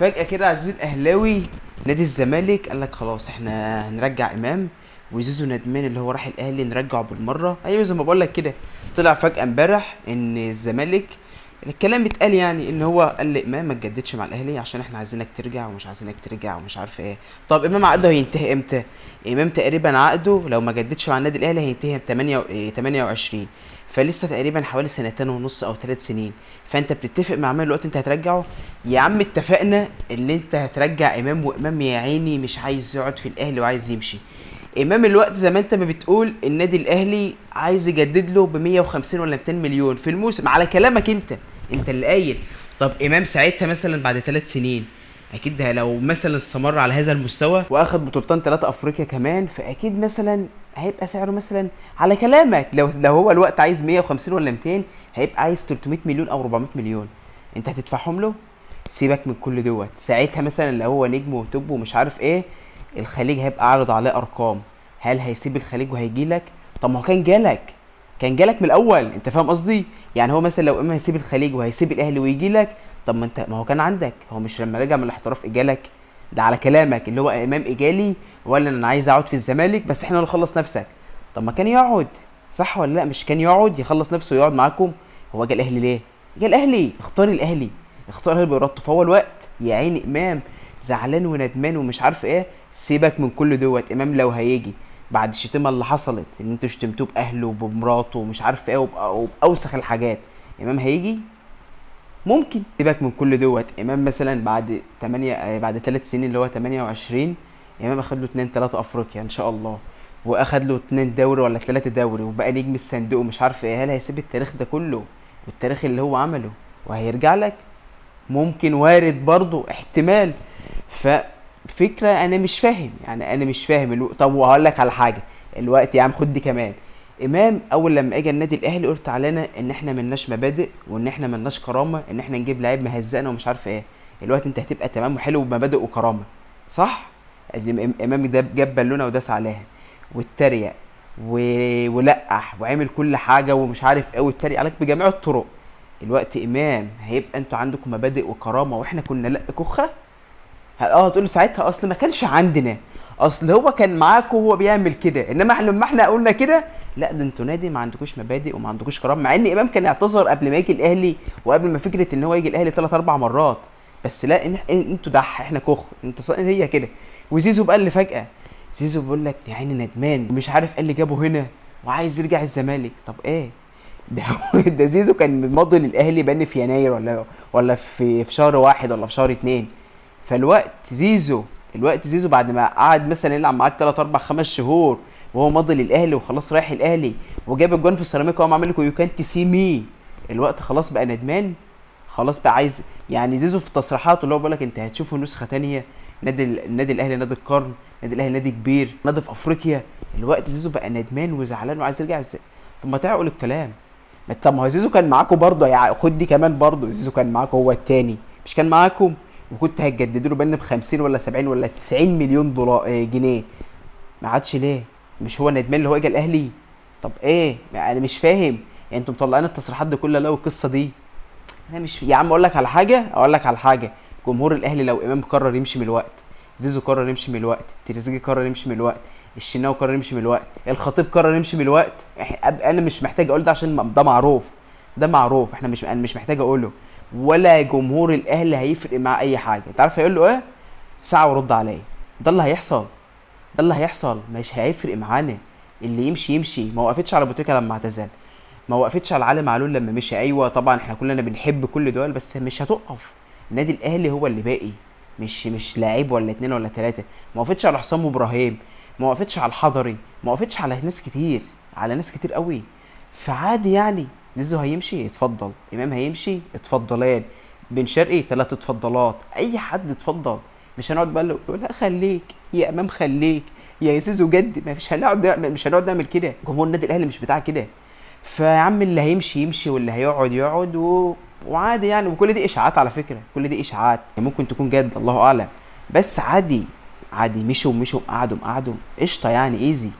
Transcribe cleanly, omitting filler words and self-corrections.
فجأة كده عزيزي الأهلاوي، نادي الزمالك قال لك خلاص احنا هنرجع إمام. وزيزو ندمان اللي هو راح الأهلي نرجعه بالمرة. أيوة زي ما بقول لك كده. طلع فجأة امبارح إن الزمالك، الكلام بيتقال يعني ان هو قال لامام ما تجددش مع الاهلي عشان احنا عايزينك ترجع ومش عايزينك ترجع ومش عارف ايه. طب امام عقده هينتهي امتى؟ امام تقريبا عقده لو ما جددش مع النادي الاهلي هينتهي ب 28، فلسه تقريبا حوالي سنتين ونص او 3 سنين. فانت بتتفق مع امام الوقت انت هترجعه. يا عم اتفقنا ان انت هترجع امام، وامام يا عيني مش عايز يقعد في الاهلي وعايز يمشي. امام الوقت زي ما انت ما بتقول النادي الاهلي عايز يجدد له ب 150 ولا 200 مليون في الموسم على كلامك انت اللي قايل. طب امام ساعتها مثلا بعد 3 سنين اكيد ده لو مثلا استمر على هذا المستوى واخد بطولتين 3 افريقيا كمان، فاكيد مثلا هيبقى سعره مثلا على كلامك لو هو الوقت عايز 150 ولا 200 هيبقى عايز 300 مليون او 400 مليون. انت هتدفعهم له؟ سيبك من كل دوت. ساعتها مثلا لو هو نجم وتوب ومش عارف ايه، الخليج هيبقى عارض عليه ارقام. هل هيسيب الخليج وهيجي لك؟ طب ما هو كان جالك من الاول. انت فاهم قصدي؟ يعني هو مثلا لو اما هيسيب الخليج وهيسيب الاهلي ويجي لك، طب ما هو كان عندك. هو مش لما رجع من الاحتراف اجالك؟ ده على كلامك اللي هو امام اجالي ولا انا عايز اقعد في الزمالك بس احنا اللي نخلص نفسك. طب ما كان يقعد، صح ولا لا؟ مش كان يقعد يخلص نفسه ويقعد معاكم؟ هو جه الاهلي ليه؟ جه الاهلي، اختار الاهلي، اختار الاهلي بارادته. فهو الوقت يا عيني امام زعلان وندمان ومش عارف ايه. سيبك من كل دوت. امام لو هيجي بعد الشتيمه اللي حصلت ان انتوا شتمتوه باهله وبمراته ومش عارف ايه وباوسخ الحاجات، امام هيجي؟ ممكن. سيبك من كل دوت. امام مثلا بعد 8 بعد 3 سنين اللي هو 28، امام اخد له 2 3 افريقيا ان شاء الله، واخد له 2 دوري ولا 3 دوري وبقى نجم الصندوق ومش عارف ايه. هل هيسيب التاريخ ده كله والتاريخ اللي هو عمله وهيرجع لك؟ ممكن، وارد برضو، احتمال. ففكرة انا مش فاهم، يعني انا مش فاهم طب وهقول لك على حاجة. الوقت يا عم خد دي كمان. امام اول لما اجى النادي الاهلي قلت علينا ان احنا ملناش مبادئ وان احنا ملناش كرامة، ان احنا نجيب لعيب مهزقنا ومش عارف ايه. الوقت انت هتبقى تمام وحلو بمبادئ وكرامة، صح؟ امام ده جاب بالونه وداس عليها واتريق و... ولقح وعمل كل حاجة ومش عارف ايه واتريق عليك بجميع الطرق. الوقت امام هيبقى انتوا عندكم مبادئ وكرامه واحنا كنا لا كخه؟ هتقول ساعتها اصل ما كانش عندنا، اصل هو كان معاكم وهو بيعمل كده، انما احنا لما احنا قلنا كده لا ده انتوا نادي ما عندكوش مبادئ وما عندكوش كرامه. مع ان امام كان اعتذر قبل ما يجي الاهلي وقبل ما فكره ان هو يجي الاهلي 3 4 مرات. بس لا انتوا دح احنا كخ، انتوا هي كده. وزيزو بقى اللي فجاه، زيزو بيقول لك يا عيني ندمان ومش عارف ايه اللي جابه هنا وعايز يرجع الزمالك. طب ايه ده؟ ده زيزو كان ماضي للاهلي بان في يناير ولا في شهر واحد ولا في شهر اتنين. الوقت زيزو بعد ما قعد مثلا يلعب معاك 3 4 5 شهور وهو ماضي للاهلي وخلاص رايح الاهلي وجاب الجون في السيراميكا وهو عامل لكم يو كانت سي مي. الوقت خلاص بقى ندمان، خلاص بقى عايز. يعني زيزو في تصريحاته اللي هو بيقول لك انت هتشوفوا نسخه تانية. النادي الاهلي نادي القرن، النادي الاهلي نادي كبير، نادي في افريقيا. الوقت زيزو بقى ندمان وزعلان وعايز يرجع ازاي؟ طب ما تعقل الكلام. طب ما هو زيزو كان معاكم برضه، يعني خد دي كمان برضه. زيزو كان معاكم هو التاني، مش كان معاكم؟ وكنت هتجددوا له بان ب 50 ولا 70 ولا 90 مليون دولار جنيه. ما عادش ليه؟ مش هو ندمان اللي هو اجى الاهلي؟ طب ايه؟ يعني انا مش فاهم. يعني انتوا مطلعين التصريحات دي كلها لو القصه دي. انا مش يا عم اقول لك على حاجه. جمهور الاهلي لو امام قرر يمشي من الوقت، زيزو قرر يمشي من الوقت، تريزيجيه قرر يمشي من الوقت، الشناوي قرر يمشي من الوقت، الخطيب قرر يمشي من الوقت، انا مش محتاج اقول ده عشان ده معروف. ده معروف. انا مش محتاج اقوله. ولا جمهور الاهلي هيفرق مع اي حاجه. انت عارف هيقول له ايه؟ ساعه ورد عليا. ده اللي هيحصل. ده اللي هيحصل. مش هيفرق معانا. اللي يمشي يمشي. ما وقفتش على بوتيكا لما اعتزل، ما وقفتش على علي معلول لما مشي. ايوه طبعا احنا كلنا بنحب كل دول بس مش هتقف. النادي الاهلي هو اللي باقي، مش لاعب ولا 2 ولا 3. ما وقفتش على حسام ابراهيم، ما وقفتش على الحضري، ما وقفتش على ناس كتير، على ناس كتير قوي. فعادي يعني. زيزو هيمشي اتفضل، امام هيمشي اتفضلان، بن شرقي 3 اتفضلات، اي حد اتفضل. مش هنقعد بقى نقول لا خليك يا امام، خليك يا زيزو جد. ما فيش مش هنقعد نعمل كده. جمهور النادي الاهلي مش بتاع كده. فيا عم اللي هيمشي يمشي واللي هيقعد يقعد وعادي يعني. وكل دي اشاعات على فكره، كل دي اشاعات يعني ممكن تكون جد الله اعلم. بس عادي، عادي. مشوا قعدوا قشطه يعني ايزي.